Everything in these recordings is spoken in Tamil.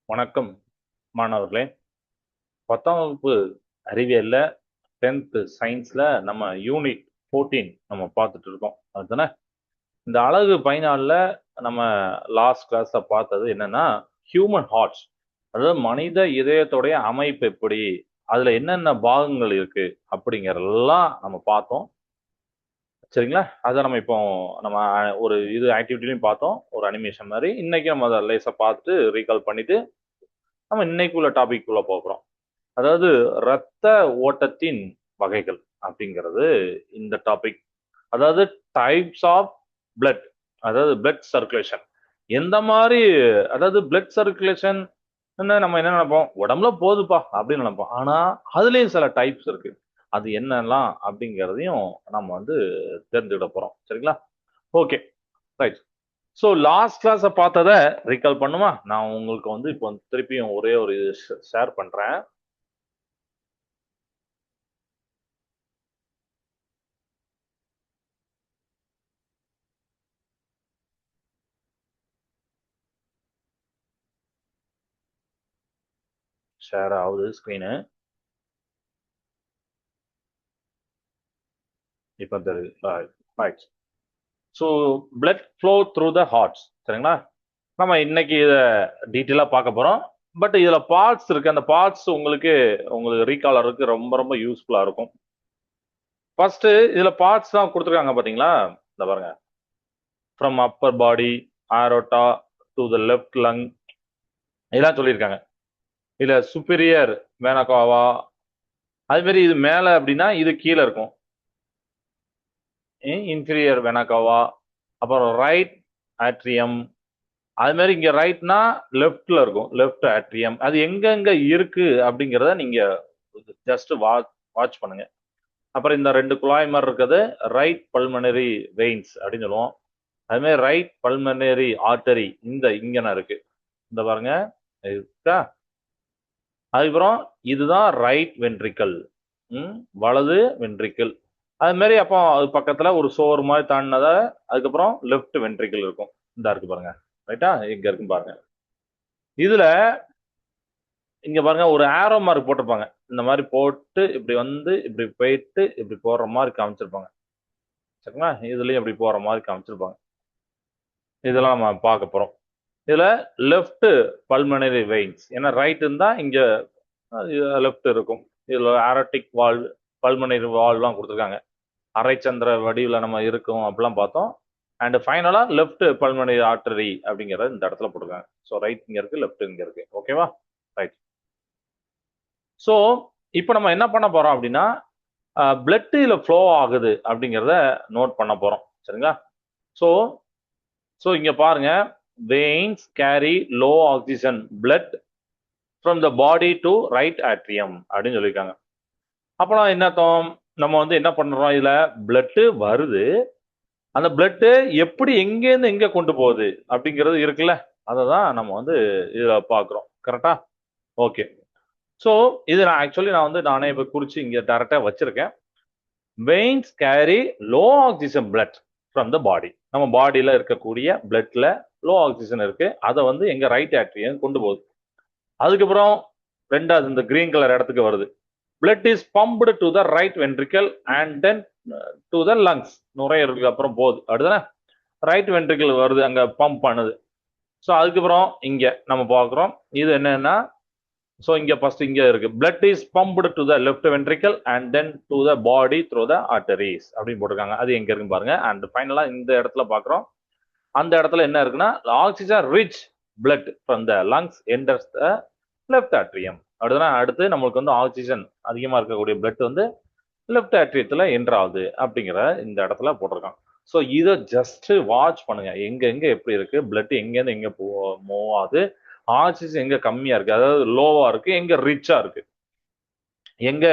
வணக்கம் மாணவர்களே. 10ஆம் வகுப்பு அறிவியல்ல 10th சயின்ஸ்ல நம்ம யூனிட் 14 நம்ம பார்த்துட்டு இருக்கோம். அதுதானே? இந்த அலகு 14ல நம்ம லாஸ்ட் கிளாஸ்ல பார்த்தது என்னன்னா ஹியூமன் ஹார்ட்ஸ், அதாவது மனித இதயத்துடைய அமைப்பு எப்படி, அதுல என்னென்ன பாகங்கள் இருக்கு அப்படிங்கறதெல்லாம் நம்ம பார்த்தோம். சரிங்களா? அதை நம்ம இப்போ நம்ம ஒரு இது ஆக்டிவிட்டிலையும் பார்த்தோம், ஒரு அனிமேஷன் மாதிரி. இன்னைக்கு நம்ம அதை லேசா பார்த்துட்டு ரீகால் பண்ணிட்டு நம்ம இன்னைக்கு உள்ள டாபிக் உள்ள போகிறோம். அதாவது இரத்த ஓட்டத்தின் வகைகள் அப்படிங்கிறது இந்த டாபிக். அதாவது டைப்ஸ் ஆஃப் பிளட், அதாவது பிளட் சர்க்குலேஷன் எந்த மாதிரி. அதாவது பிளட் சர்க்குலேஷன் நம்ம என்ன நினைப்போம், உடம்புல போகுதுப்பா அப்படின்னு நினைப்போம். ஆனா அதுலயும் சில டைப்ஸ் இருக்கு. அது என்னெல்லாம் அப்படிங்கிறதையும் நம்ம வந்து தெரிஞ்சுக்கிட போறோம். சரிங்களா? Okay, right. ஸோ லாஸ்ட் கிளாஸை பார்த்ததை ரீகால் பண்ணுமா? நான் உங்களுக்கு வந்து இப்போ திருப்பியும் ஒரே ஒரு இது ஷேர் பண்றேன். ஷேர் ஆகுது ஸ்க்ரீனு. இப்போ தெரியுது. Right. So blood flow through the hearts. சரிங்களா? நம்ம இன்னைக்கு இதை டீட்டெயிலாக பார்க்க போகிறோம். பட் இதில் பார்ட்ஸ் இருக்கு. அந்த பார்ட்ஸ் உங்களுக்கு உங்களுக்கு ரீகாலருக்கு ரொம்ப ரொம்ப யூஸ்ஃபுல்லாக இருக்கும். ஃபர்ஸ்ட் இதில் பார்ட்ஸ் தான் கொடுத்துருக்காங்க பார்த்தீங்களா? இந்த பாருங்க, from upper body aorta to the left lung, இதெல்லாம் சொல்லியிருக்காங்க. இதில் சுப்பீரியர் வேனகாவா, அது மாதிரி இது மேலே அப்படின்னா இது கீழே இருக்கும், இன்ஃபீரியர் வெனகாவா. அப்புறம் ரைட் ஆட்ரியம், அது மாதிரி இங்க ரைட்னா லெஃப்ட்ல இருக்கும், லெஃப்ட் ஆட்ரியம். அது எங்கெங்க இருக்கு அப்படிங்கிறத நீங்க ஜஸ்ட் வாட்ச் பண்ணுங்க. அப்புறம் இந்த ரெண்டு குழாய் மாதிரி இருக்கிறது ரைட் பல்மனரி வெயின்ஸ் அப்படின்னு சொல்லுவோம். அது மாதிரி ரைட் பல்மனரி ஆர்டரி இந்த இங்கன இருக்கு, இந்த பாருங்க இருக்கா. அதுக்கப்புறம் இதுதான் ரைட் வென்ட்ரிக்கல், வலது வென்ட்ரிக்கல். அது மாதிரி அப்போ அது பக்கத்துல ஒரு சோறு மாதிரி தாண்டினத அதுக்கப்புறம் லெஃப்ட் வென்ட்ரிக்கல் இருக்கும். இந்த இருக்கு பாருங்க, ரைட்டா, இங்க இருக்கும் பாருங்க. இதுல இங்க பாருங்க ஒரு ஆரோ மார்க் போட்டிருப்பாங்க. இந்த மாதிரி போட்டு இப்படி வந்து இப்படி போயிட்டு இப்படி போற மாதிரி காமிச்சிருப்பாங்க. சரிங்களா? இதுலயும் இப்படி போற மாதிரி காமிச்சிருப்பாங்க. இதெல்லாம் நம்ம பார்க்க போறோம். இதுல லெஃப்ட் பல்மனரி வெயின்ஸ், ஏன்னா ரைட் இருந்தா இங்க லெஃப்ட் இருக்கும். இதுல ஆரோட்டிக் வால், பல்மனரி வால்லாம் கொடுத்துருக்காங்க. அரைச்சந்திர வடிவில் நம்ம இருக்கும் அப்படிலாம் பார்த்தோம். அண்ட் ஃபைனலா லெஃப்ட் பல்மனரி ஆர்டரி அப்படிங்கறது இந்த இடத்துல போட்டிருக்காங்க. ஸோ ரைட் இங்க இருக்கு, லெஃப்ட் இங்க இருக்கு. ஓகேவா? ரைட். ஸோ இப்போ நம்ம என்ன பண்ண போறோம் அப்படின்னா பிளட் இதுல ஃப்ளோ ஆகுது அப்படிங்கிறத நோட் பண்ண போறோம். சரிங்களா? ஸோ ஸோ இங்க பாருங்க, veins carry low oxygen blood from the body to right atrium அப்படின்னு சொல்லியிருக்காங்க. அப்புறம் என்ன அர்த்தம், நம்ம வந்து என்ன பண்றோம், இதுல பிளட் வருது, அந்த பிளட் எப்படி எங்கேருந்து எங்க கொண்டு போகுது அப்படிங்கிறது இருக்குல்ல, அதை தான் நம்ம வந்து இதுல பாக்குறோம். கரெக்டா? ஓகே. ஸோ இது நான் ஆக்சுவலி நான் வந்து நானே இப்போ குறிச்சு இங்க டைரக்டா வச்சிருக்கேன். Veins carry low oxygen blood from the body. நம்ம பாடியில இருக்கக்கூடிய பிளட்ல லோ ஆக்சிஜன் இருக்கு, அதை வந்து எங்க ரைட் ஆட்ரியம் கொண்டு போகுது. அதுக்கப்புறம் ரெண்டாவது இந்த கிரீன் கலர் இடத்துக்கு வருது. Blood is pumped to the right ventricle and then to the lungs, நுரையீரலுக்கு அப்புறம் போகுது. அடுத்தானே ரைட் வென்ட்ரிக்கல் வருது, அங்க பம்ப் பண்ணுது. ஸோ அதுக்கப்புறம் இங்க நம்ம பார்க்குறோம் இது என்னன்னா, ஸோ இங்க ஃபர்ஸ்ட் இங்க இருக்கு, blood is pumped to the left ventricle and then to the body through the arteries அப்படின்னு போட்டிருக்காங்க. அது எங்க இருக்குன்னு பாருங்க. அண்ட் ஃபைனலா இந்த இடத்துல பார்க்குறோம், அந்த இடத்துல என்ன இருக்குன்னா oxygen rich blood from the lungs enters the left atrium. அடுத்ததான் அடுத்து நம்மளுக்கு வந்து ஆக்சிஜன் அதிகமா இருக்கக்கூடிய பிளட் வந்து லெஃப்ட் ஆட்ரியத்துல என்டர் ஆகுது அப்படிங்கிற இந்த இடத்துல போட்டிருக்காங்க. ஸோ இதை ஜஸ்ட் வாட்ச் பண்ணுங்க, எங்க எங்க எப்படி இருக்கு பிளட், எங்கேருந்து எங்க மூவ் ஆகுது, ஆக்சிஜன் எங்க கம்மியா இருக்கு, அதாவது லோவா இருக்கு, எங்க ரிச்சா இருக்கு, எங்க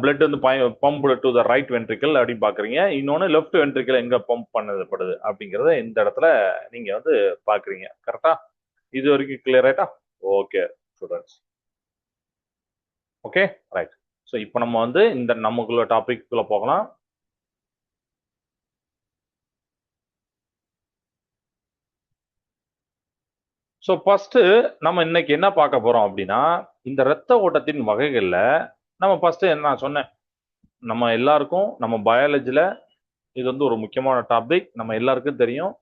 பிளட் வந்து pump to the right ventricle அப்படின்னு பாக்குறீங்க. இன்னொன்னு லெஃப்ட் வென்ட்ரிக்கல் எங்க பம்ப் பண்ணப்படுது அப்படிங்கறத இந்த இடத்துல நீங்க வந்து பாக்குறீங்க. கரெக்டா? இது வரைக்கும் கிளியர் ஆயிட்டா? Okay students. Okay, right. So இப்போ நம்ம வந்து இந்த நமக்குள்ள டாபிக் குள்ள போகலாம். ஸோ ஃபர்ஸ்ட் நம்ம இன்னைக்கு என்ன பார்க்க போறோம் அப்படின்னா, இந்த இரத்த ஓட்டத்தின் வகைகள்ல நம்ம ஃபர்ஸ்ட் என்ன நான் சொன்னேன், நம்ம எல்லாருக்கும் நம்ம பயாலஜில இது வந்து ஒரு முக்கியமான டாபிக். நம்ம எல்லாருக்கும் தெரியும்.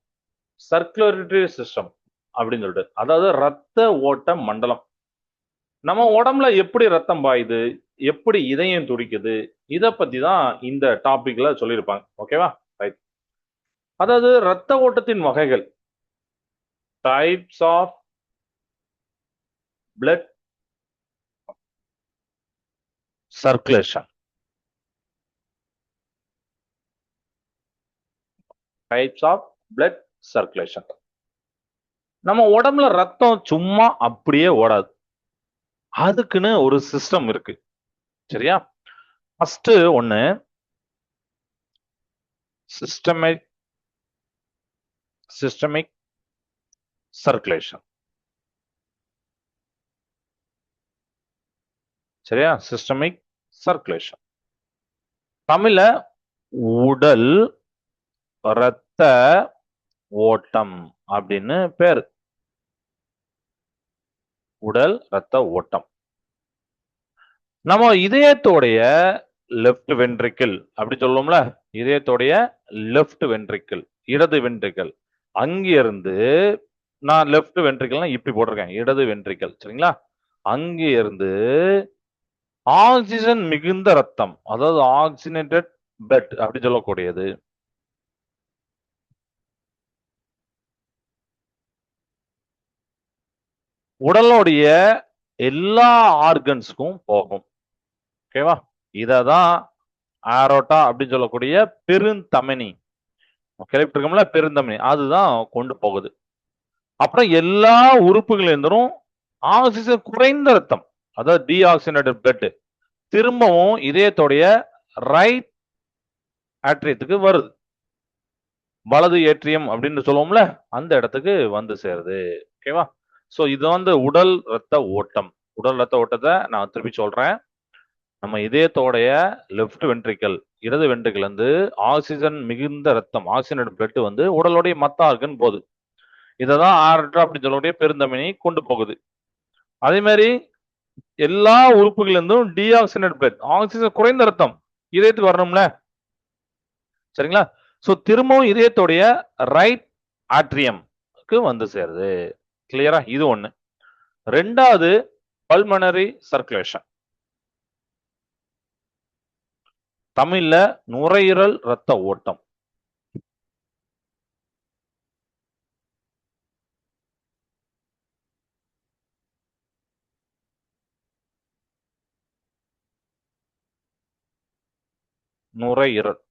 சர்க்குலேட்டரி சிஸ்டம் அப்படின்னு சொல்லிட்டு, அதாவது ரத்த ஓட்ட மண்டலம். நம்ம உடம்புல எப்படி ரத்தம் பாயுது, எப்படி இதயம் துடிக்குது, இத பத்தி தான் இந்த டாபிக்ல சொல்லியிருப்பாங்க. ஓகேவா? ரைட். அதாவது ரத்த ஓட்டத்தின் வகைகள், types of blood circulation. Types of blood circulation. நம்ம உடம்புல ரத்தம் சும்மா அப்படியே ஓடாது. அதுக்குன்னு ஒரு சிஸ்டம் இருக்கு. சரியா? ஃபர்ஸ்ட் ஒண்ணு சிஸ்டமிக் சிஸ்டமிக் சர்க்குலேஷன். சரியா? Systemic circulation. தமிழ்ல உடல் இரத்த ஓட்டம் அப்படின்னு பேரு. உடல் இரத்த ஓட்டம். நம்ம இதயத்தோடைய லெஃப்ட் வென்ட்ரிக்கிள் அப்படி சொல்லுவோம்ல, இதயத்தோடைய லெஃப்ட் வென்ட்ரிக்கிள், இடது வென்ட்ரிக்கிள், அங்கிருந்து நான் லெஃப்ட் வென்ட்ரிக்கிள்னா இப்படி போட்டிருக்கேன், இடது வென்ட்ரிக்கிள். சரிங்களா? அங்கிருந்து ஆக்சிஜன் மிகுந்த ரத்தம், அதாவது ஆக்சிஜனேட்டட் பிளட் அப்படி சொல்லக்கூடியது உடலுடைய எல்லா ஆர்கன்ஸ்க்கும் போகும். ஓகேவா? இததான் ஆரோட்டா அப்படின்னு சொல்லக்கூடிய பெருந்தமனி கேள்விப்பட்டிருக்கோம்ல, பெருந்தமனி அதுதான் கொண்டு போகுது. அப்புறம் எல்லா உறுப்புகளிலிருந்தும் ஆக்சிஜன் குறைந்த ரத்தம், அதாவது டீஆக்சிஜனேட்டட் பிளட் திரும்பவும் இதயத்தோடைய ரைட் ஆட்ரியத்துக்கு வருது. வலது ஏற்றியம் அப்படின்னு சொல்லுவோம்ல, அந்த இடத்துக்கு வந்து சேருது. ஓகேவா? சோ இது வந்து உடல் ரத்த ஓட்டம். உடல் ரத்த ஓட்டத்தை நான் திருப்பி சொல்றேன். நம்ம இதயத்தோடைய லெஃப்ட் வென்ட்ரிக்கல், இடது வென்ட்ரிக்கல் வந்து ஆக்சிஜன் மிகுந்த ரத்தம், ஆக்சிஜனேட்டட் பிளட் வந்து உடலுடைய மத்த ஆர்கன் போகுது. இததான் ஆர்டர் அப்படின்னு சொல்லக்கூடிய பெருந்தமனி கொண்டு போகுது. அதே மாதிரி எல்லா உறுப்புகள் இருந்தும் டீஆக்சிஜனேட் பிளட், ஆக்சிஜன் குறைந்த ரத்தம் இதயத்துக்கு வரணும்ல. சரிங்களா? சோ திரும்பவும் இதயத்தோடைய ரைட் ஆட்ரியம்க்கு வந்து சேருது. கிளியரா? இது ஒண்ணு. ரெண்டாவது பல்மனரி சர்க்குலேஷன். தமிழ்ல நுரையீரல் ரத்த ஓட்டம். நுரையீரல்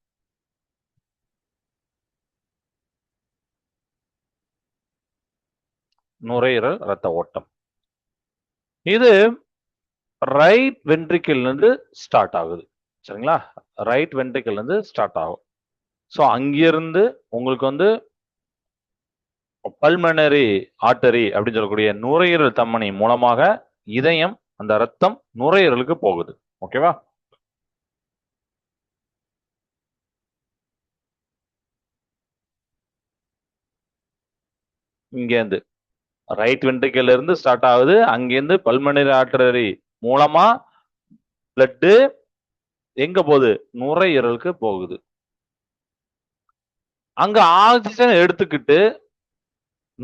நுரையீரல் ரத்த ஓட்டம். இது ரைட் வென்ட்ரிக்கிள் இருந்து ஸ்டார்ட் ஆகுது. சரிங்களா? ரைட் வென்ட்ரிக்கிள் இருந்து ஸ்டார்ட் ஆகும். சோ அங்கிருந்து உங்களுக்கு வந்து பல்மனரி ஆர்டரி அப்படின்னு சொல்லக்கூடிய நுரையீரல் தமனி மூலமாக இதயம், அந்த ரத்தம் நுரையீரலுக்கு போகுது. ஓகேவா? இங்கேருந்து ரைட் வென்ட்ரிக்கல்ல இருந்து ஸ்டார்ட் ஆகுது. அங்கேருந்து பல்மனரி ஆர்டரி மூலமா பிளட் எங்க போகுது? நுரையீரலுக்கு போகுது. அங்க ஆக்சிஜன் எடுத்துக்கிட்டு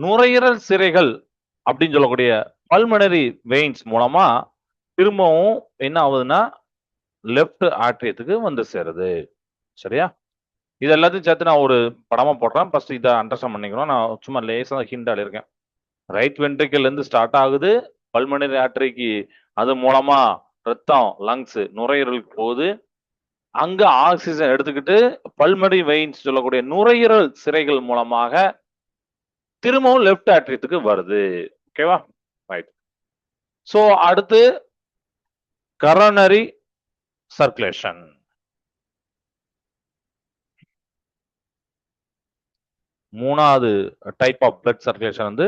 நுரையீரல் சிரைகள் அப்படின்னு சொல்லக்கூடிய பல்மனரி வெயின்ஸ் மூலமா திரும்பவும் என்ன ஆகுதுன்னா லெஃப்ட் ஆட்ரியத்துக்கு வந்து சேருது. சரியா? இது எல்லாத்தையும் சேர்த்து நான் ஒரு படமா போடுறேன். ஃபர்ஸ்ட் இதை அண்டர்ஸ்டாண்ட் பண்ணிக்கணும். நான் சும்மா லேசா ஹிண்ட் இருக்கேன். ரைட் வென்ட்ரிக்கல்ல இருந்து ஸ்டார்ட் ஆகுது, பல்மனரி ஆர்டரிக்கு அது மூலமா ரத்தம் லங்ஸ் நுரையீரலுக்கு போகுது. அங்க ஆக்சிஜன் எடுத்துக்கிட்டு பல்மனரி வெயின்ஸ் சொல்லக்கூடிய நுரையீரல் சிரைகள் மூலமாக திரும்பவும் லெஃப்ட் ஆட்ரியத்துக்கு வருது. ஓகேவா? ரைட். சோ அடுத்து கரோனரி சர்க்குலேஷன். மூணாவது டைப் ஆஃப் பிளட் சர்க்குலேஷன் வந்து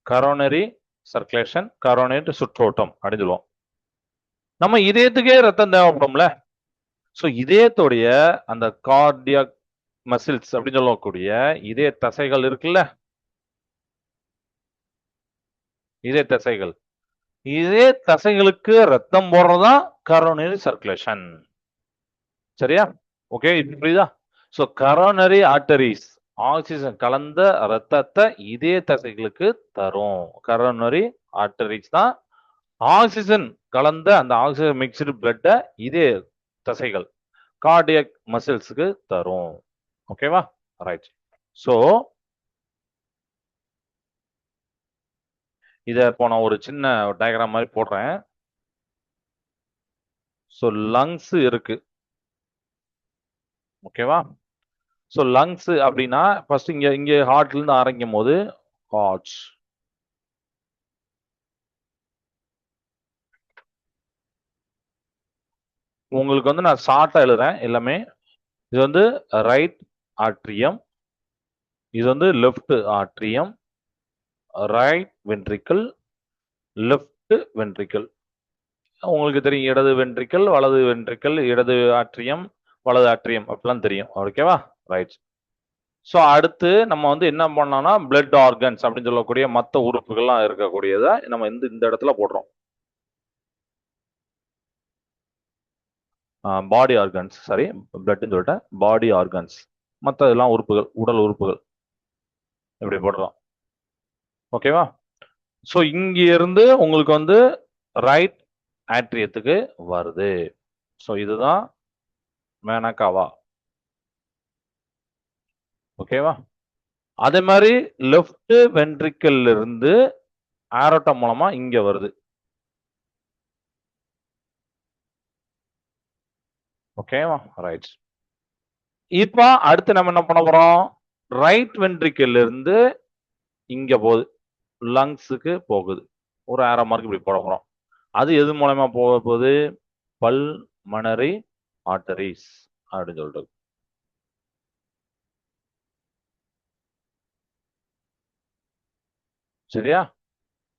கரோனரி சர்க்குலேஷன், கரோனரி சுற்றோட்டம் அப்படின்னு சொல்லுவோம். நம்ம இதயத்துக்கே ரத்தம் தேவைப்படும்ல. ஸோ இதயத்துடைய அந்த கார்டியாக் மசில்ஸ் அப்படின்னு சொல்லக்கூடிய இதய தசைகள் இருக்குல்ல, இதய தசைகள், இதய தசைகளுக்கு ரத்தம் போடுறதுதான் கரோனரி சர்க்குலேஷன். சரியா? ஓகே, இது புரியுதா? ஸோ கரோனரி ஆர்டரிஸ் ஆக்சிஜன் கலந்த ரத்தத்தை இதய தசைகளுக்கு தரும். கரோனரி ஆர்டரிஸ் தான் ஆக்சிஜன் கலந்த அந்த ஆக்சிஜன் மிக்ஸ்டு பிளட்டை இதய தசைகள் கார்டியக் மசில்ஸுக்கு தரும். ஓகேவா? ரைட். ஸோ இதை இப்போ நான் ஒரு சின்ன டயக்ராம் மாதிரி போடுறேன். ஸோ லங்ஸ் இருக்கு. ஓகேவா? ஸோ லங்ஸ் அப்படின்னா ஃபர்ஸ்ட் இங்க இங்க ஹார்ட்ல இருந்து ஆரம்பிக்கும் போது ஹார்ட், உங்களுக்கு வந்து நான் ஷார்ட்டா எழுதுறேன் எல்லாமே. இது வந்து ரைட் ஆட்ரியம், இது வந்து left atrium, right ventricle, left ventricle. உங்களுக்கு தெரியும் இடது வென்ட்ரிக்கல், வலது வென்ட்ரிக்கல், இடது ஆட்ரியம், வலது ஆட்ரியம் அப்படிலாம் தெரியும். ஓகேவா? ரைட். ஸோ அடுத்து நம்ம வந்து என்ன பண்ணோம்னா பிளட் ஆர்கன்ஸ் அப்படின்னு சொல்லக்கூடிய மற்ற உறுப்புகள்லாம் இருக்கக்கூடியதை நம்ம இந்த இடத்துல போடுறோம். பாடி ஆர்கன்ஸ், சாரி பிளட்னு சொல்லிட்டேன், பாடி ஆர்கன்ஸ், மற்ற எல்லாம் உறுப்புகள், உடல் உறுப்புகள் இப்படி போடுறோம். ஓகேவா? ஸோ இங்க இருந்து உங்களுக்கு வந்து ரைட் ஆட்ரியத்துக்கு வருது. ஸோ இதுதான் மேனகாவா. ஓகேவா? அதே மாதிரி லெஃப்ட் வென்ட்ரிக்கல் இருந்து ஆரோட்டா மூலமா இங்க வருது. ஓகேவா? ரைட். இப்போ அடுத்து நம்ம என்ன பண்ண போறோம்? ரைட் வென்ட்ரிக்கல் இருந்து இங்க போகுது, லங்ஸுக்கு போகுது. ஒரு ஆரோ மார்க் இப்படி போட போறோம். அது எது மூலமா போக போகுது? பல்மனரி ஆர்டரிஸ் அப்படின்னு சொல்லிட்டு. சரியா?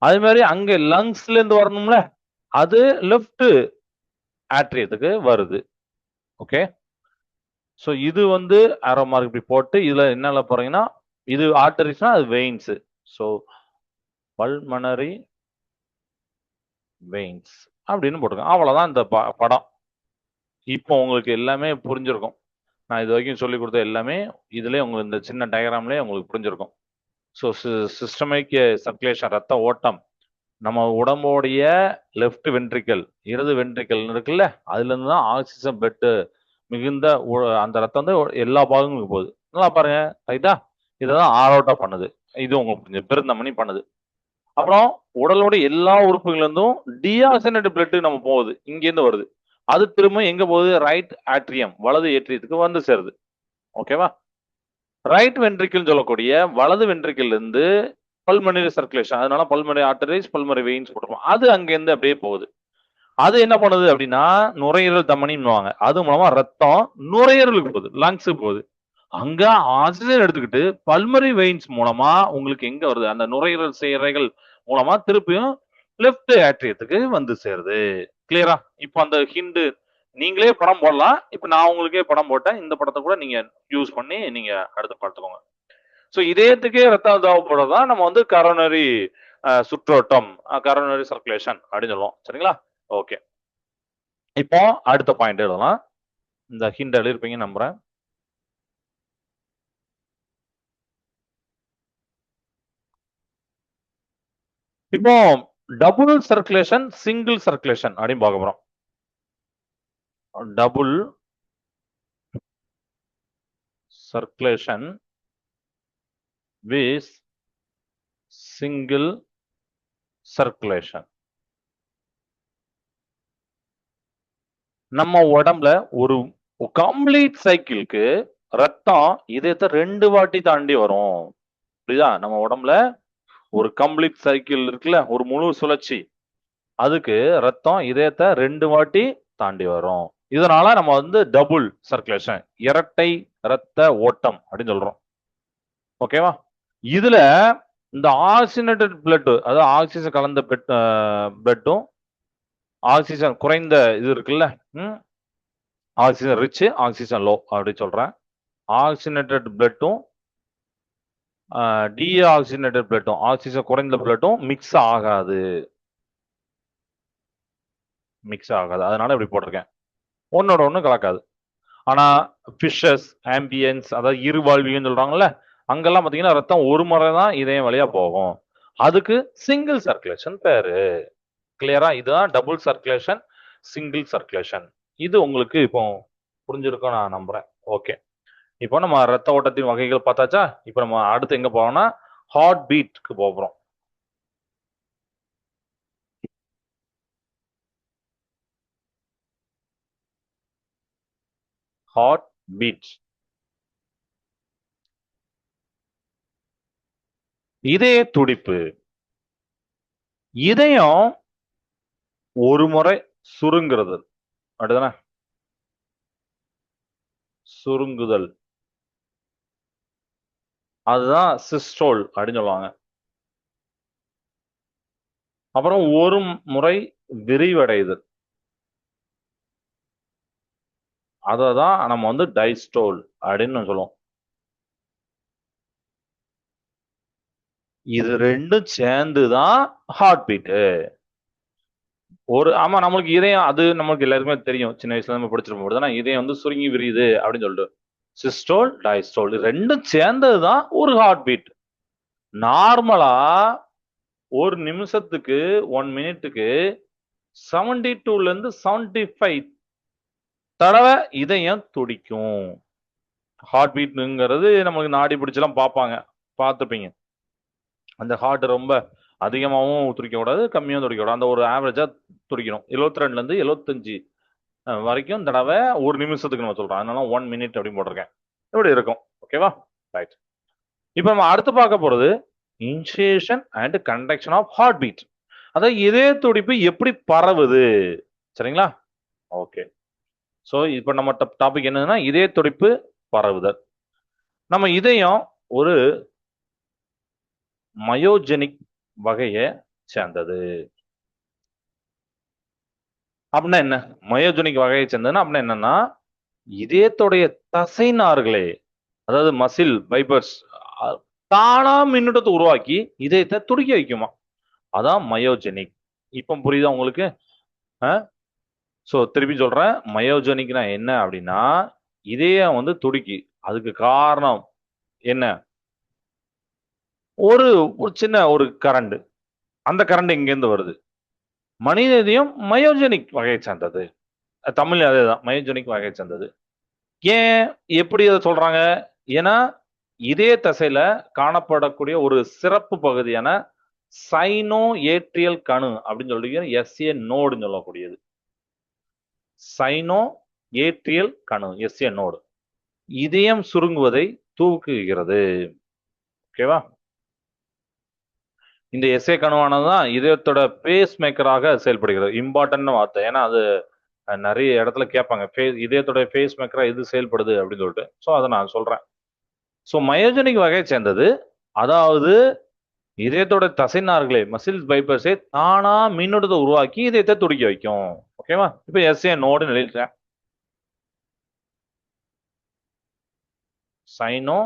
அதே மாதிரி அங்க லங்ஸ்ல இருந்து வரணும்ல, அது லெஃப்ட் ஆட்ரியத்துக்கு வருது. ஓகே. ஸோ இது வந்து ஆரோ மார்க் இப்படி போட்டு இதுல என்ன போறீங்கன்னா, இது ஆர்டரிஸ்னா அது வெயின்ஸ். ஸோ பல்மனரி வெயின்ஸ் அப்படின்னு போட்டுருக்கேன். அவ்வளவுதான் இந்த படம். இப்போ உங்களுக்கு எல்லாமே புரிஞ்சிருக்கும். நான் இது வரைக்கும் சொல்லி கொடுத்த எல்லாமே இதுலயே உங்களுக்கு இந்த சின்ன டயக்ராம்லயே உங்களுக்கு புரிஞ்சிருக்கும். ஸோ சிஸ்டமிக் சர்க்குலேஷன், ரத்த ஓட்டம், நம்ம உடம்போடைய லெஃப்ட் வென்ட்ரிக்கல், இடது வென்ட்ரிக்கல் இருக்குல்ல, அதுல இருந்து தான் ஆக்சிஜன் பிளட் மிகுந்த அந்த ரத்தம் வந்து எல்லா பாகங்களுக்கும் போகுது. நல்லா பாருங்க, ரைட்டா? இதான் ஆரோட்டா பண்ணுது. இது உங்களுக்கு புரிஞ்சு பெருந்தமணி பண்ணுது. அப்புறம் உடலோட எல்லா உறுப்புகள் இருந்தும் டீஆக்சிஜனேட் பிளட் நம்ம போகுது, இங்க இருந்து வருது. அது திரும்ப எங்க போகுது? ரைட் ஆட்ரியம், வலது ஏற்றியத்துக்கு வந்து சேருது. ஓகேவா? ரைட் வென்ட்ரிக்கிள் சொல்லக்கூடிய வலது வென்ட்ரிக்கிள் இருந்து பல்மனரி சர்க்குலேஷன், அதனால பல்மனரி ஆர்டரிஸ், பல்மனரி வெயின்ஸ் போட்டுருவோம். அது அங்க இருந்து அப்படியே போகுது. அது என்ன பண்ணுது அப்படின்னா நுரையீரல் தமனின்னுவாங்க. அது மூலமா ரத்தம் நுரையீரலுக்கு போகுது, லங்ஸுக்கு போகுது. அங்க ஆக்சிஜன் எடுத்துக்கிட்டு பல்மரி வெயின்ஸ் மூலமா உங்களுக்கு எங்க வருது? அந்த நுரையீரல் சேரைகள் மூலமா திருப்பியும் லெஃப்ட் ஆட்ரியத்துக்கு வந்து சேருது. கிளியரா? இப்போ அந்த ஹிண்ட் நீங்களே படம் போடலாம். இப்ப நான் உங்களுக்கே படம் போட்டேன். இந்த படத்தை கூட நீங்க யூஸ் பண்ணி நீங்க அடுத்து பார்த்துக்கோங்க. ஸோ இதயத்துக்கே ரத்தம் தேவைப்படுறதா நம்ம வந்து கரோனரி சுற்றோட்டம், கரோனரி சர்க்குலேஷன் அப்படின்னு சொல்லுவோம். சரிங்களா? ஓகே. இப்போ அடுத்த பாயிண்ட் எழுதலாம். இந்த ஹிண்ட் எழுதிருப்பீங்க நம்புறேன். இப்போ டபுள் சர்க்குலேஷன், சிங்கிள் சர்க்குலேஷன் அப்படின்னு பார்க்க போறோம். Double circulation with single circulation. நம்ம உடம்புல ஒரு கம்ப்ளீட் சைக்கிளுக்கு ரத்தம் இதயத்தை 2 வாட்டி தாண்டி வரும். புரியுதா? நம்ம உடம்புல ஒரு கம்ப்ளீட் சைக்கிள் இருக்குல்ல, ஒரு முழு சுழற்சி, அதுக்கு ரத்தம் இதயத்தை 2 வாட்டி தாண்டி வரும். இதனால நம்ம வந்து டபுள் சர்க்குலேஷன், இரட்டை ரத்த ஓட்டம் அப்படின்னு சொல்றோம். ஓகேவா? இதுல இந்த ஆக்சிஜனேட்டட் பிளட், அதாவது ஆக்சிஜன் கலந்த பிளட்டும் ஆக்சிஜன் குறைந்த இது இருக்குல்ல, ஆக்சிஜன் ரிச், ஆக்சிஜன் லோ அப்படி சொல்றேன். ஆக்சிஜனேட்டட் பிளட்டும் டீஆக்சிஜனேட்டட் பிளட்டும், ஆக்சிஜன் குறைந்த பிளட்டும் மிக்ஸ் ஆகாது. அதனால இப்படி போட்டிருக்கேன். ஒன்னோட ஒண்ணு கலக்காது. ஆனா ஃபிஷஸ், ஆம்பியன்ஸ், அதாவது இருவாழ்வின்னு சொல்றாங்கல்ல, அங்கெல்லாம் பாத்தீங்கன்னா ரத்தம் ஒரு முறை தான் இதயம் வழியா போகும். அதுக்கு சிங்கிள் சர்க்குலேஷன் பேரு. கிளியரா? இதுதான் டபுள் சர்க்குலேஷன், சிங்கிள் சர்க்குலேஷன். இது உங்களுக்கு இப்போ புரிஞ்சிருக்கும் நான் நம்புறேன். ஓகே. இப்போ நம்ம ரத்த ஓட்டத்தின் வகைகள் பார்த்தாச்சா? இப்போ நம்ம அடுத்து எங்க போறோம்னா ஹார்ட் பீட்க்கு போறோம். Heart beat. இதய துடிப்பு. இதயம் ஒரு முறை சுருங்குறது. அப்படிதானே? சுருங்குதல். அதுதான் சிஸ்டோல் அப்படின்னு சொல்லுவாங்க. அப்புறம் ஒரு முறை விரிவடைதல். அததான் நம்ம வந்து டைஸ்டோல் அப்படின்னு சொல்லுவோம். இது ரெண்டும் சேர்ந்துதான் ஹார்ட் பீட். ஆமா, நம்மளுக்கு இதயம் அது நமக்கு எல்லாருக்குமே தெரியும். சின்ன வயசுல நம்ம படிச்சிருப்போம். இதயம் வந்து சுருங்கி விரியுது அப்படின்னு சொல்லிட்டு சிஸ்டோல், டைஸ்டோல் ரெண்டும் சேர்ந்ததுதான் ஒரு ஹார்ட் பீட். நார்மலா ஒரு நிமிஷத்துக்கு 1 மினிட்டுக்கு 72ல இருந்து 75 தடவை இதயம் துடிக்கும். ஹார்ட் பீட்ங்கிறது நமக்கு நாடி பிடிச்செல்லாம் பார்த்துப்பீங்க. அந்த ஹார்ட் ரொம்ப அதிகமாகவும் துடிக்க கூடாது, கம்மியாகவும் துடிக்க கூடாது. அந்த ஒரு ஆவரேஜா துடிக்கணும். 72ல இருந்து 75 வரைக்கும் தடவை ஒரு நிமிஷத்துக்கு நம்ம சொல்றோம். அதனால 1 மினிட் அப்படின்னு போட்டிருக்கேன். இப்படி இருக்கும். ஓகேவா? ரைட். இப்போ நம்ம அடுத்து பார்க்க போறது initiation and conduction of heart beat. அதாவது இதய துடிப்பு எப்படி பரவுது. சரிங்களா? ஓகே. ஸோ இப்போ நம்ம டாபிக் என்னதுன்னா இதய துடிப்பு பரவுதல். நம்ம இதயம் ஒரு மயோஜெனிக் வகையை சேர்ந்தது. அப்படின்னா என்ன? மயோஜெனிக் வகையை சேர்ந்ததுன்னா அப்படின்னா என்னன்னா இதயத்துடைய தசை நார்களே, அதாவது மசில் ஃபைபர்ஸ் தானா மின்னூட்டத்தை உருவாக்கி இதயத்தை துடிக்க வைக்குமா. அதான் மயோஜெனிக். இப்போ புரியுதா உங்களுக்கு? ஸோ திருப்பி சொல்றேன், மயோஜெனிக்னா என்ன அப்படின்னா இதயம் வந்து துடிக்கி. அதுக்கு காரணம் என்ன? ஒரு ஒரு சின்ன ஒரு கரண்ட். அந்த கரண்ட் எங்கேருந்து வருது? மனித இதயம் மயோஜெனிக் வகையை சேர்ந்தது. தமிழ் அதேதான், மயோஜெனிக் வகையை சேர்ந்தது. ஏன் எப்படி அதை சொல்றாங்க? ஏன்னா இதய தசையில காணப்படக்கூடிய ஒரு சிறப்பு பகுதியான சைனோ ஏட்ரியல் கணு அப்படின்னு சொல்றீங்க, எஸ்ஏ நோடுன்னு சொல்லக்கூடியது. சைனோ ஏட்ரியல் கணு, எஸ்ஏ நோடு இதயம் சுருங்குவதை தூக்குகிறது. ஓகேவா? இந்த எஸ்ஏ கணுவானதுதான் இதயத்தோட பேஸ் மேக்கராக செயல்படுகிறது. இம்பார்ட்டன்ட் வார்த்தை. ஏன்னா அது நிறைய இடத்துல கேட்பாங்க, இதயத்தோட பேஸ் மேக்கரா எது செயல்படுது அப்படின்னு சொல்லிட்டு. ஸோ அதை நான் சொல்றேன். ஸோ மயோஜெனிக் வகையை சேர்ந்தது. அதாவது இதயத்தோட தசைநார்களே, மசில் ஃபைபர்ஸே தானா மின்னோட்டத்தை உருவாக்கி இதயத்தை துடிக்க வைக்கும். ஓகேவா? இப்போ எஸ்ஏ நோடு எழுதிட்டேன். Cyano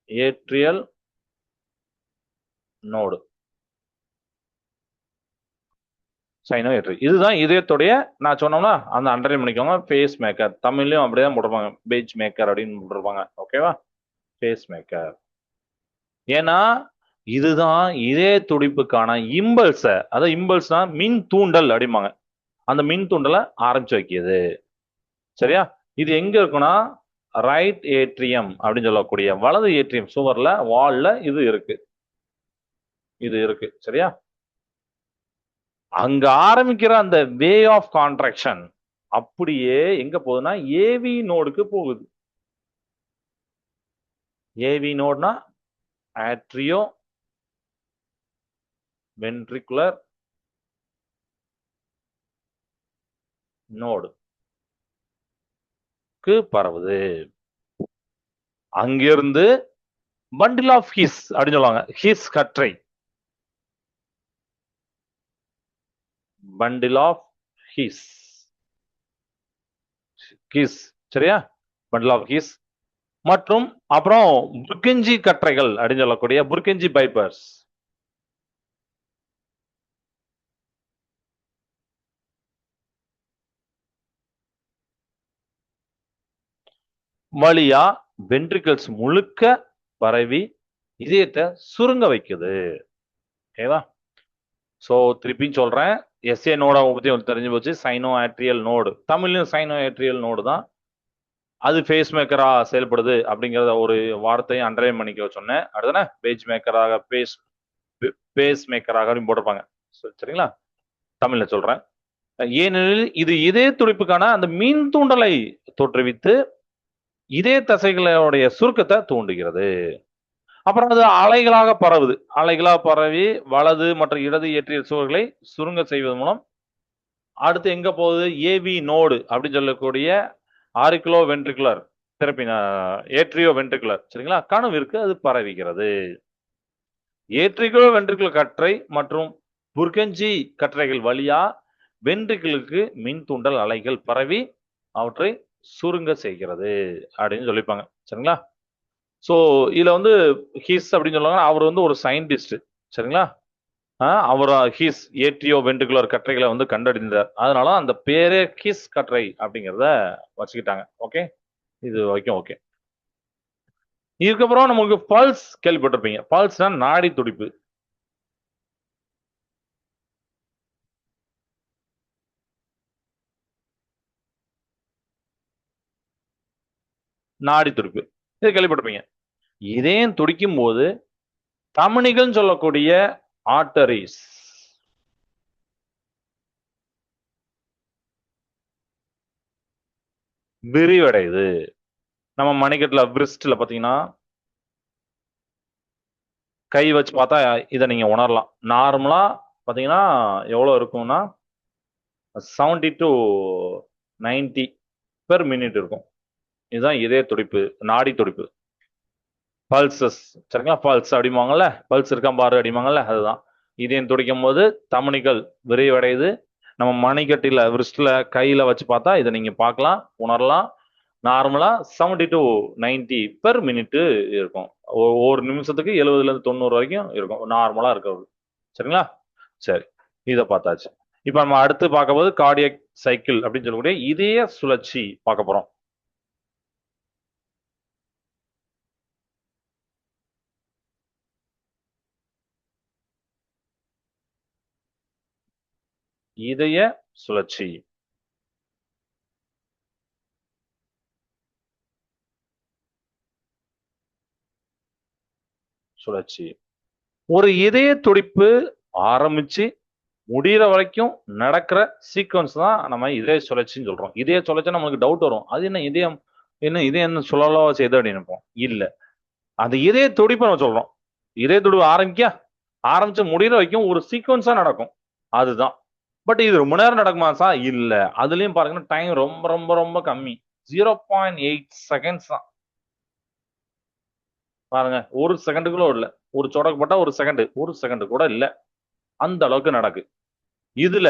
atrial node. Cyano atrial இதுதான் இதயத்துடைய, நான் சொன்னோம்னா அந்த அண்டர்லைன் பண்ணிக்கோங்க, பேஸ் மேக்கர். தமிழ்லயும் அப்படியே போட்டிருப்பாங்க, பேஜ் மேக்கர் அப்படின்னு போட்டிருப்பாங்க. ஓகேவா? Base maker. ஏன்னா இதுதான் இதய துடிப்புக்கான இம்பல்ஸ, அதாவது இம்பல்ஸ்னா மின் தூண்டல் அப்படிம்பாங்க. அந்த மின் தூண்டலை ஆரம்பிச்சு வைக்கிது. சரியா? இது எங்க இருக்குன்னா ரைட் ஏட்ரியம் அப்படின்னு சொல்லக்கூடிய வலது ஏட்ரியம் சுவர்ல வால்ல இது இருக்கு. சரியா? அங்க ஆரம்பிக்கிற அந்த வே ஆஃப் கான்ட்ராக்ஷன் அப்படியே எங்க போகுதுன்னா ஏவி நோடுக்கு போகுது. ஏவி நோட்னா ஆட்ரியோ வென்ட்ரிகுலர் நோடுக்கு பரவுது. அங்கிருந்து பண்டில் ஆஃப் ஹிஸ் அப்படின்னு சொல்லுவாங்க, ஹிஸ் கற்றை. Bundle of His. ஹீஸ் சரியா, பண்டில் ஆஃப் ஹீஸ். மற்றும் அப்புறம் புர்கெஞ்சி கற்றைகள் அப்படின்னு சொல்லக்கூடிய புர்கெஞ்சி பைப்பர்ஸ். வழியா வென்ட்ரிகல்ஸ் முழுக்க பரவி இதயத்தை சுருங்க வைக்குது. ஓகேவா? ஸோ திருப்பியும் சொல்றேன், எஸ்ஏ நோட பத்தி உங்களுக்கு தெரிஞ்சு போச்சு. சைனோ ஆட்ரியல் நோடு, தமிழ்லையும் சைனோ ஆட்ரியல் நோடு தான். அது ஃபேஸ் மேக்கரா செயல்படுது அப்படிங்கிறத ஒரு வார்த்தையை அண்டர்லைன் பண்ணிக்க சொன்னேன். அடுத்தன பேஜ் மேக்கராக பேஸ் மேக்கராக போட்டிருப்பாங்க. சரிங்களா? தமிழ்ல சொல்றேன். ஏனெனில் இது இதய துடிப்புக்கான அந்த மின் தூண்டலை தோற்றுவித்து இதய தசைகளுடைய சுருக்கத்தை தூண்டுகிறது. அப்புறம் அது அலைகளாக பரவுது. அலைகளாக பரவி வலது மற்றும் இடது ஏற்றிய சுவர்களை சுருங்க செய்வதன் மூலம் அடுத்து எங்க போகுது? ஏவி நோடு அப்படின்னு சொல்லக்கூடிய ஆரிக்குலோ வென்ட்ரிகுலர் தெரப்பி, ஏட்ரியோ வென்ட்ரிகுலர் சரிங்களா, கணுவிற்கு அது பரவிக்கிறது. ஏட்ரிகுலோ வென்ட்ரிகுலர் கற்றை மற்றும் புர்கெஞ்சி கற்றைகள் வழியா வென்ட்ரிகிளுக்கு மின் தூண்டல் அலைகள் பரவி அவற்றை சுருங்க செய்கிறது அப்படின்னு சொல்லிப்பாங்க. சரிங்களா? ஸோ இதுல வந்து ஹீஸ் அப்படின்னு சொல்லுவாங்க. அவர் வந்து ஒரு சயின்டிஸ்ட். சரிங்களா? அவர் ஹீஸ் ஏட்ரியோ வென்ட்ரிகுலர் கற்றைகளை வந்து கண்டறிந்தார். அதனால அந்த பேரே ஹீஸ் கற்றை அப்படிங்கிறத வச்சுக்கிட்டாங்க. ஓகே, இது வரைக்கும் ஓகே. இதுக்கப்புறம் நமக்கு பல்ஸ் கேள்விப்பட்டிருப்பீங்க. பல்ஸ்னா நாடி துடிப்பு. நாடி துடிப்பு இது கேள்விப்பட்டிருப்பீங்க. இதயம் துடிக்கும் போது தமனிகள் சொல்லக்கூடிய ஆர்டரிஸ் விரிவடையுது. நம்ம மணிக்கட்டுல பிரிஸ்ட்ல பாத்தீங்கன்னா கை வச்சு பார்த்தா இதை நீங்க உணரலாம். நார்மலா பாத்தீங்கன்னா எவ்வளவு இருக்கும்னா 70 to 90 பெர் மினிட் இருக்கும். இதுதான் இதய துடிப்பு, நாடி துடிப்பு, பல்சஸ். சரிங்களா? பல்ஸ் அப்படிம்பாங்கல்ல, பல்ஸ் இருக்கா பாரு அப்படிம்பாங்கல்ல, அதுதான். இதயம் துடிக்கும் போது தமனிகள் விரிவடையுது. நம்ம மணிக்கட்டில விரிஸ்ட்ல கையில வச்சு பார்த்தா இதை நீங்க பார்க்கலாம், உணரலாம். நார்மலா 70 to 90 பெர் மினிட் இருக்கும். ஒரு நிமிஷத்துக்கு 70ல இருந்து 90 வரைக்கும் இருக்கும் நார்மலா இருக்கிறது. சரிங்களா? சரி, இதை பார்த்தாச்சு. இப்ப நம்ம அடுத்து பார்க்க போது கார்டியக் சைக்கிள் அப்படின்னு சொல்லக்கூடிய இதய சுழற்சி பார்க்க போறோம். இதய சுழற்சி. சுழற்சி ஒரு இதய துடிப்பு ஆரம்பிச்சு முடிகிற வரைக்கும் நடக்கிற சீக்வன்ஸ் தான் நம்ம இதய சுழற்சின்னு சொல்றோம். இதய சுழற்சி நம்மளுக்கு டவுட் வரும், அது என்ன இதயம், என்ன இதயம் என்ன சுழலவா செய்யுது அப்படின்னு நினைப்போம். இல்ல, அந்த இதய துடிப்பு நம்ம சொல்றோம். இதய துடிப்பு ஆரம்பிச்சு முடிகிற வரைக்கும் ஒரு சீக்வன்ஸா நடக்கும், அதுதான். பட் இது ரொம்ப நேரம் நடக்குமா சார்? இல்ல, அதுலயும் பாருங்கன்னா டைம் ரொம்ப ரொம்ப ரொம்ப கம்மி, 0.8 செகண்ட்ஸ் தான். பாருங்க, ஒரு செகண்டுக்குள்ள இல்ல, ஒரு சொடக்கு போட்டா ஒரு செகண்ட் கூட இல்ல, அந்த அளவுக்கு நடக்கு. இதுல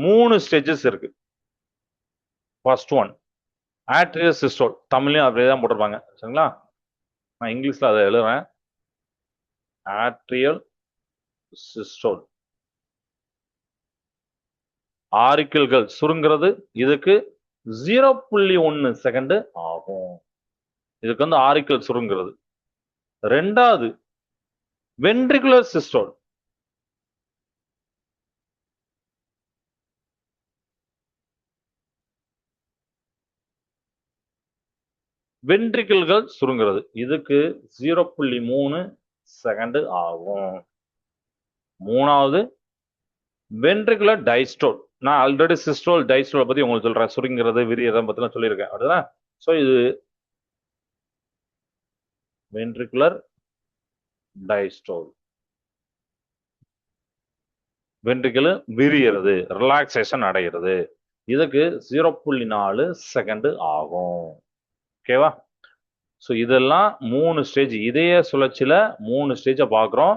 3 ஸ்டேஜஸ் இருக்கு. ஃபர்ஸ்ட் ஒன் ஆட்ரியல் சிஸ்டோல், தமிழ்லயும் அப்படியே தான் போட்டிருப்பாங்க. சரிங்களா? நான் இங்கிலீஷ்ல அதை எழுதுறேன். Atrial systole. ஆரிக்கிள்கள் சுருங்கிறது இதுக்கு 0.1 செகண்ட் ஆகும். இதுக்கு வந்து ஆரிக்கிள் சுருங்கிறது. ரெண்டாவது வென்ட்ரிகுலர் சிஸ்டோல். வென்ட்ரிகிள்கள் சுருங்கிறது இதுக்கு 0.3 செகண்ட் ஆகும். மூணாவது வென்ட்ரிகுலர் டைஸ்டோல். நான் ஆல்ரெடி சிஸ்டோல் டைஸ்டோல் பத்தி உங்களுக்கு சொல்றேன், சுருங்கிறது விரியதை பத்தி சொல்லியிருக்கேன். அப்படிதான். ஸோ இது வென்ட்ரிகுலர் டைஸ்டோல். வென்ட்ரிகிள் விரியறது, ரிலாக்ஸேஷன் அடைகிறது. இதுக்கு 0.4 செகண்ட் ஆகும். ஓகேவா? ஸோ இதெல்லாம் 3 ஸ்டேஜ். இதய சுழற்சியில 3 ஸ்டேஜை பார்க்குறோம்.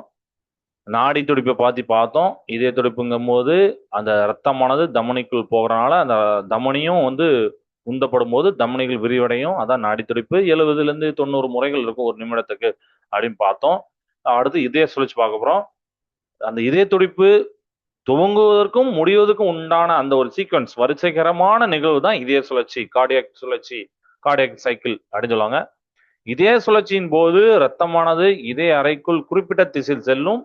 நாடி துடிப்பை பார்த்தோம். இதய துடிப்புங்கும் போது அந்த ரத்தமானது தமனிக்குள் போகிறனால அந்த தமனியும் வந்து உந்தப்படும் போது தமனிகள் விரிவடையும். அதான் நாடி துடிப்பு. 70லேருந்து 90 முறைகள் இருக்கும் ஒரு நிமிடத்துக்கு அப்படின்னு பார்த்தோம். அடுத்து இதய சுழற்சி பார்க்க போறோம். அந்த இதய துடிப்பு துவங்குவதற்கும் முடிவதற்கும் உண்டான அந்த ஒரு சீக்வன்ஸ் வரிசைகரமான நிகழ்வு தான் இதய சுழற்சி, கார்டியாக் சுழற்சி, கார்டியாக் சைக்கிள் அப்படின்னு சொல்லுவாங்க. இதய சுழற்சியின் போது ரத்தமானது இதய அறைக்குள் குறிப்பிட்ட திசையில் செல்லும்.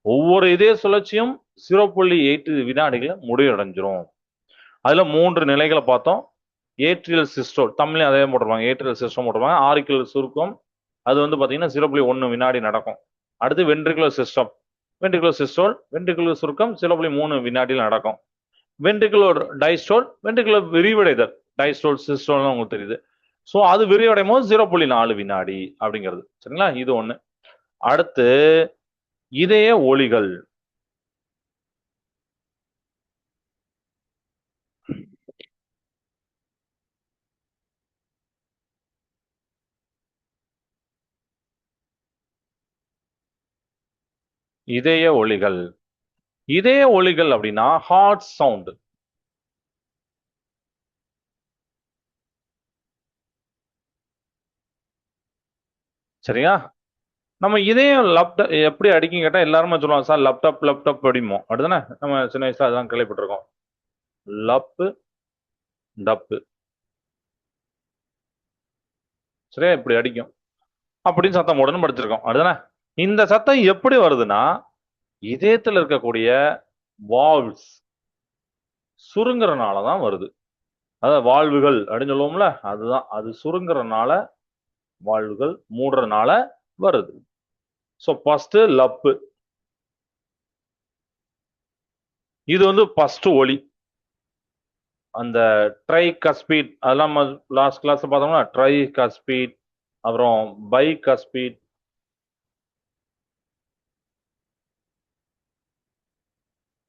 ஒவ்வொரு இதய சுழற்சியும் 0.8 வினாடிகள் முடிவடைஞ்சிரும். அதுல 3 நிலைகளை பார்த்தோம். ஏட்ரியல் சிஸ்டோல், தமிழ்லையும் அதே போட்டுருவாங்க. ஏட்ரியல் சிஸ்டம் போட்டுருவாங்க. ஆரிக்குலர் சுருக்கம், அது வந்து பாத்தீங்கன்னா 0.1 வினாடி நடக்கும். அடுத்து ventricular system, ventricular systole, ventricular சுருக்கம் 0.3 வினாடியில் நடக்கும். வென்ட்ரிகுலர் டைஸ்டோல், வென்ட்ரிகுலர் விரிவடைதல், டைஸ்டோல் சிஸ்டோல்னு உங்களுக்கு தெரியுது. ஸோ அது விரிவடையும் போது 0.4 வினாடி அப்படிங்கிறது. சரிங்களா? இது ஒண்ணு. அடுத்து இதய ஒலிகள். இதய ஒலிகள். இதய ஒலிகள் அப்படின்னா ஹார்ட் சவுண்ட். சரியா? நம்ம இதயம் லேப்டாப் எப்படி அடிக்கும் கேட்டா எல்லாருமே சொல்லுவாங்க சார் லேப்டாப் லேப்டாப் அப்படிமோ. அப்படிதானே? நம்ம சின்ன வயசுல அதான் கேள்விப்பட்டிருக்கோம். லப்பு டப்பு. சரியா? இப்படி அடிக்கும் அப்படின்னு சத்தம் போடணும்னு படிச்சிருக்கோம். அப்படிதானே? இந்த சத்தம் எப்படி வருதுன்னா இதயத்துல இருக்கக்கூடிய வால்வ்ஸ் சுருங்குறனால தான் வருது. அதாவது வால்வுகள் அப்படின்னு சொல்லுவோம்ல, அதுதான். அது சுருங்குறனால, வால்வுகள் மூடுறனால வருது. So first lub. இது வந்து ஃபர்ஸ்ட் ஒலி. அந்த ட்ரை கஸ்பீட் அதெல்லாம் லாஸ்ட் கிளாஸ்ல பார்த்தோம்னா ட்ரை கஸ்பீட், அப்புறம் பை கஸ்பீட்,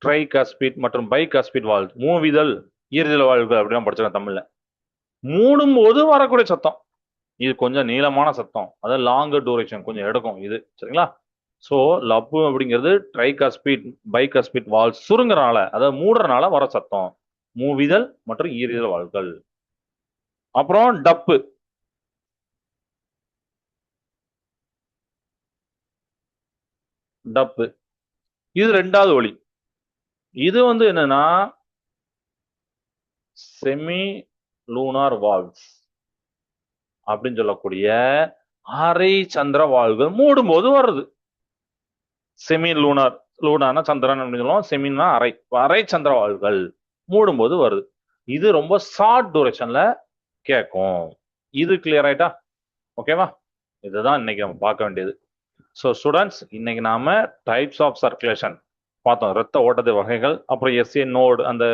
ட்ரை கஸ்பீட் மற்றும் பை கஸ்பீட் வால்வ், மூவிதழ் ஈரல் வாழ்வுகள் அப்படிலாம் படிச்சிருக்கேன் தமிழ்ல. மூடும் போது வரக்கூடிய சத்தம் இது கொஞ்சம் நீளமான சத்தம், அதாவது லாங்கர் டூரேஷன் கொஞ்சம் எடுக்கும் இது. சரிங்களா? ஸோ லப்பு அப்படிங்கிறது ட்ரை கஸ்பீட் பை கஸ்பீட் வால்வ் சுருங்குறனால, அதாவது மூடுறனால வர சத்தம், மூவிதழ் மற்றும் ஈரிதழ் வால்வுகள். அப்புறம் டப்பு. டப்பு இது ரெண்டாவது ஒலி. இது வந்து என்னன்னா செமி லூனார் வால்வ்ஸ் அப்படின்னு சொல்லக்கூடிய அரை சந்திர வால்வுகள் மூடும் போது வருது. செமி லூனார், லூனானா சந்திரன் அப்படின்னு சொல்லுவோம், செமின்னா அரை, அரை சந்திர வால்வுகள் மூடும் போது வருது. இது ரொம்ப ஷார்ட் டூரேஷன்ல கேட்கும். இது கிளியர் ஆயிட்டா? ஓகேவா? இதுதான் இன்னைக்கு நம்ம பார்க்க வேண்டியது. ஸோ ஸ்டூடெண்ட்ஸ், இன்னைக்கு நாம டைப்ஸ் ஆஃப் சர்க்குலேஷன் பார்த்தோம். ரத்த ஓட்டத்து வகைகள், அப்புறம் எஸ்ஏ நோடு, அந்த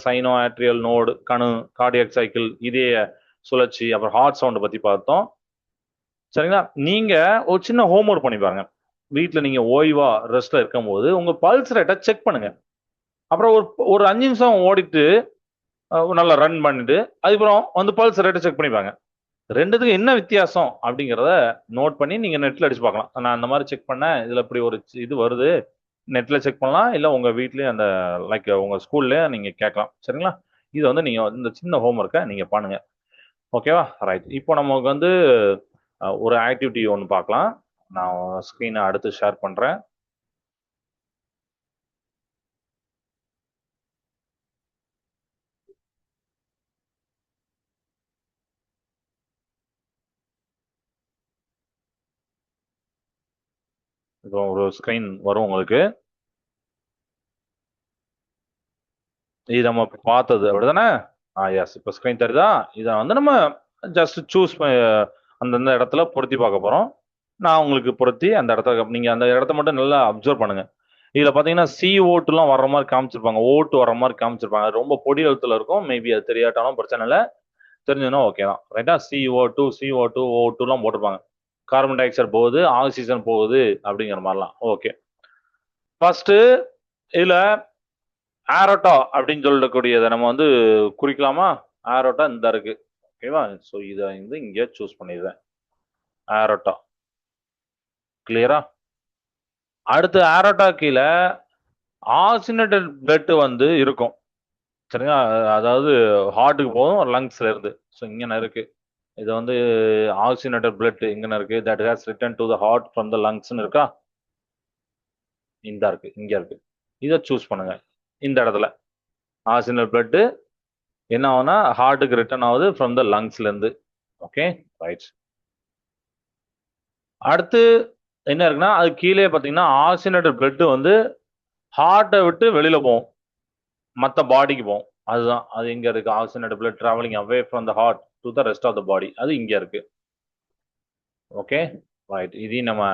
சைனோ ஆட்ரியல் நோடு, கணு, கார்டியக் சைக்கிள், இதய சுழற்சி, அப்புறம் ஹார்ட் சவுண்ட் பத்தி பார்த்தோம். சரிங்களா? நீங்க ஒரு சின்ன ஹோம்ஒர்க் பண்ணி பாருங்க. வீட்டுல நீங்க ஓய்வா ரெஸ்ட்ல இருக்கும் போது உங்க பல்ஸ் ரேட்டை செக் பண்ணுங்க. அப்புறம் ஒரு ஒரு 5 நிமிஷம் ஓடிட்டு நல்லா ரன் பண்ணிட்டு அதுக்கப்புறம் வந்து பல்ஸ் ரேட்டை செக் பண்ணி பாருங்க. ரெண்டுத்துக்கும் என்ன வித்தியாசம் அப்படிங்கிறத நோட் பண்ணி நீங்க நெட்ல அடிச்சு பார்க்கலாம். நான் அந்த மாதிரி செக் பண்ணேன், இதுல இப்படி ஒரு இது வருது. நெட்ல செக் பண்ணலாம், இல்ல உங்க வீட்லயே அந்த லைக் உங்க ஸ்கூல்ல நீங்க கேட்கலாம். சரிங்களா? இது வந்து நீங்க இந்த சின்ன ஹோம்ஒர்க்கை நீங்க பண்ணுங்க. ஓகேவா? ரைட். இப்போ நமக்கு வந்து ஒரு ஆக்டிவிட்டி ஒன்று பார்க்கலாம். நான் ஸ்க்ரீனை அடுத்து ஷேர் பண்றேன். இப்போ ஒரு ஸ்க்ரீன் வரும் உங்களுக்கு. இது நம்ம பார்த்தது அப்படிதானே? எஸ். இப்போ ஸ்க்ரீன் தெரியுதா? இதை வந்து நம்ம ஜஸ்ட் சூஸ் அந்தந்த இடத்துல பொருத்தி பார்க்க போறோம். நான் உங்களுக்கு பொருத்தி அந்த இடத்துல நீங்க அந்த இடத்த மட்டும் நல்லா அப்சர்வ் பண்ணுங்க. இதுல பாத்தீங்கன்னா CO2 வர்ற மாதிரி காமிச்சிருப்பாங்க, ஓட்டு வர்ற மாதிரி காமிச்சிருப்பாங்க. ரொம்ப பொடி எழுத்துல இருக்கும். மேபி அது தெரியாட்டாலும் பிரச்சனை இல்லை, தெரிஞ்சதுன்னா ஓகே தான். ரைட்டா? CO2 O2 போட்டிருப்பாங்க. கார்பன் டை ஆக்சைடு போகுது, ஆக்சிஜன் போகுது அப்படிங்கிற மாதிரிலாம். ஓகே. ஃபர்ஸ்ட் இதுல ஆரோட்டா அப்படின்னு சொல்லக்கூடியதை நம்ம வந்து குறிக்கலாமா? ஆரோட்டா இந்த இருக்கு. ஓகேவா? ஸோ இதை வந்து இங்கே சூஸ் பண்ணிடுறேன். ஆரோட்டா. கிளியரா? அடுத்து ஆரோட்டா கீழே ஆக்சிஜனேட்டட் பிளட் வந்து இருக்கும். சரிங்களா? அதாவது ஹார்ட்டுக்கு போகும் லங்ஸ்ல இருந்து. ஸோ இங்கே இருக்கு. இது வந்து ஆக்சிஜனேட்டட் பிளட் இங்கே இருக்கு. That has return to the heart from the லங்ஸ்னு இருக்கா? இந்த இருக்கு, இங்க இருக்கு. இதை சூஸ் பண்ணுங்க. இந்த இடத்துல ஆக்சிஜனேட்டட் பிளட் என்ன ஆகும்னா ஹார்ட்டுக்கு ரிட்டர்ன் ஆகுது ஃப்ரம் த லங்ஸ்ல இருந்து. Okay, right. அடுத்து என்ன இருக்குன்னா அது கீழே பார்த்தீங்கன்னா ஆக்சிஜனேட்டட் பிளட் வந்து ஹார்ட்டை விட்டு வெளியில போகும், மற்ற பாடிக்கு போகும். அதுதான் அது இங்க இருக்கு. Oxygenated blood travelling away from the heart to the rest of the body, அது இங்க இருக்கு. Okay, right. இதையும் நம்ம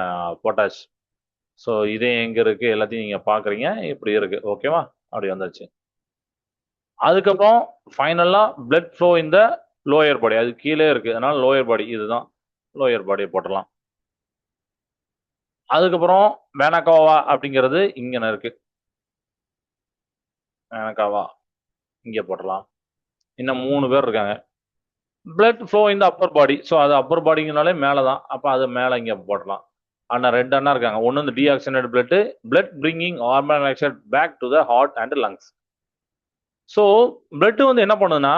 பொட்டாஷ். ஸோ இதே எங்க இருக்கு எல்லாத்தையும் நீங்க பாக்குறீங்க, இப்படி இருக்கு. ஓகேவா? அப்படி வந்தாச்சு. அதுக்கப்புறம் ஃபைனலா பிளட் ஃப்ளோ இந்த லோயர் பாடி, அது கீழே இருக்கு, அதனால லோயர் பாடி இதுதான். லோயர் பாடியை போட்டலாம். அதுக்கப்புறம் வேனகாவா அப்படிங்கிறது இங்க இருக்கு. வேனகாவா இங்க போட்டலாம். இன்னும் 3 பேர் இருக்காங்க. பிளட் ஃப்ளோ இந்த அப்பர் பாடி. ஸோ அது அப்பர் பாடிங்கனாலே மேலே தான். அப்போ அது மேலே இங்கே போட்டலாம். அண்ணா 2 அண்ணா இருக்காங்க. ஒன்று வந்து deoxygenate blood bringing carbon dioxide back to the heart and lungs. So blood வந்து என்ன பண்ணுதுன்னா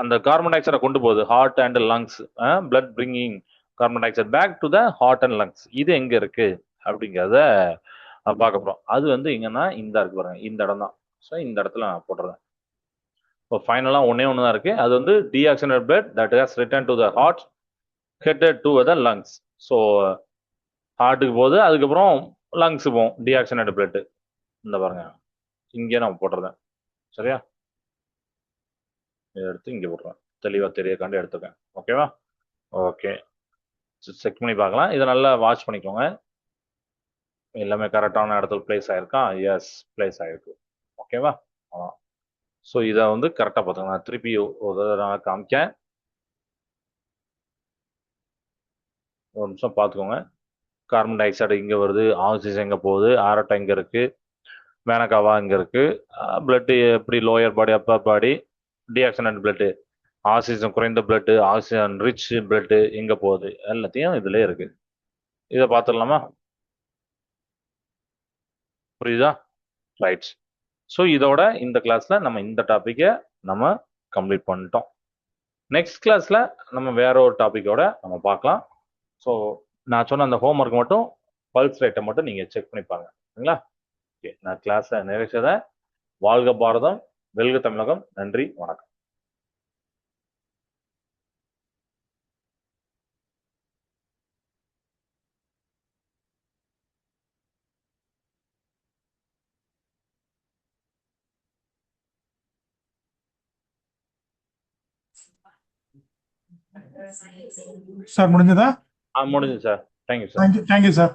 அந்த கார்பன் டை ஆக்சைடை கொண்டு போகுது heart and lungs. Blood bringing carbon dioxide back to the heart and lungs. இது எங்க இருக்கு அப்படிங்கிறத பார்க்க போறோம். அது வந்து எங்கன்னா இந்த இருக்கு பாருங்க, இந்த இடம் தான். ஸோ இந்த இடத்துல நான் போட்டுறேன். இப்போ ஃபைனலாக ஒன்னே ஒன்று தான் இருக்கு. அது வந்து deoxygenate blood that has return to the heart headed to the lungs. So ஹார்ட்டுக்கு போகுது, அதுக்கப்புறம் லங்ஸ் போகும் டீஆக்சிஜனேட் பிளட். இந்த பாருங்க, இங்கே நான் போட்டுறேன். சரியா? இதை எடுத்து இங்கே போட்டுறேன், தெளிவாக தெரியக்காண்டி எடுத்துக்கேன். ஓகேவா? ஓகே, செக் பண்ணி பார்க்கலாம். இதை நல்லா வாட்ச் பண்ணிக்கோங்க. எல்லாமே கரெக்டான இடத்துல பிளேஸ் ஆயிருக்கா? எஸ், பிளேஸ் ஆயிருக்கு. ஓகேவா? ஸோ இதை வந்து கரெக்டாக பார்த்துக்கோங்க. நான் திருப்பி ஒரு தடவை நான் காமிக்கேன். ஒரு நிமிஷம் பார்த்துக்கோங்க. கார்பன் டை ஆக்சைடு இங்கே வருது, ஆக்சிஜன் எங்கே போகுது, ஆரோட்டா இங்கே இருக்கு, வேனகாவா இங்கே இருக்கு. பிளட்டு எப்படி லோயர் பாடி அப்பர் பாடி, டீஆக்சிஜனேட் பிளட்டு ஆக்சிஜன் குறைந்த பிளட்டு ஆக்சிஜன் ரிச் பிளட்டு எங்கே போகுது எல்லாத்தையும் இதுல இருக்கு. இதை பார்த்துடலாமா? புரியுதா? ரைட். ஸோ இதோட இந்த கிளாஸ்ல நம்ம இந்த டாப்பிக்கை நம்ம கம்ப்ளீட் பண்ணிட்டோம். நெக்ஸ்ட் கிளாஸ்ல நம்ம வேற ஒரு டாபிக்கோட நம்ம பார்க்கலாம். ஸோ நான் சொன்ன அந்த ஹோம்ஒர்க் மட்டும் பல்ஸ் ரேட்டை மட்டும் நீங்க செக் பண்ணி பாருங்க. சரிங்களா? ஓகே, நான் கிளாஸை நிறைவேற்றதை. வாழ்க பாரதம், வெல்க தமிழகம். நன்றி, வணக்கம். சார் முடிஞ்சதா? முடிஞ்சது sir. Thank you sir. Thank you sir.